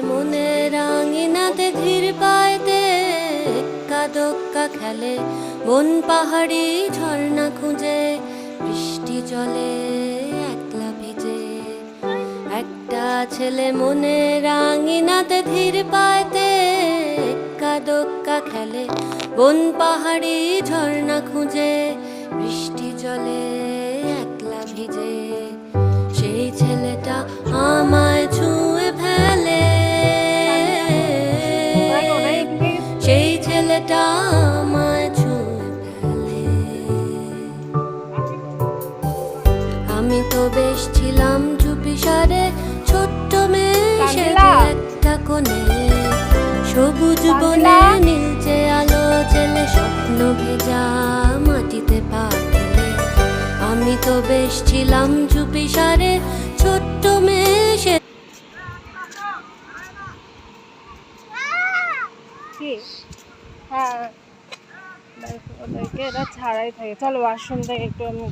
মনে রাঙিনাতে ধীর পায়তে এক্কা দোক্কা খেলে বন পাহাড়ি ঝর্ণা খুঁজে বৃষ্টি জলে একলা ভিজে। একটা ছেলে মনে রাঙিনাতে ধীর পায়তে এক্কা দোক্কা খেলে বন পাহাড়ি ঝর্ণা খুঁজে বৃষ্টি জলে একলা ভিজে। সেই ছেলেটা আমায় ছুঁয়ে ফেলে, সেই ছেলেটা আমায় ছুঁয়ে ফেলে। আমি তো বেশ ছিলাম চুপিসারে ছোট্ট মেয়ে সেজে একটা কোণে, সবুজ বনে নীলচে আলো জেলে স্বপ্ন ভেজা মাটিতে পা ফেলে। আমি তো বেশ ছিলাম চুপিসারে ছোট্ট মেয়ে সে। হ্যাঁ ওদেরকে এরা ছাড়াই থাকে। চলো ওয়াশরুম থেকে একটু আমি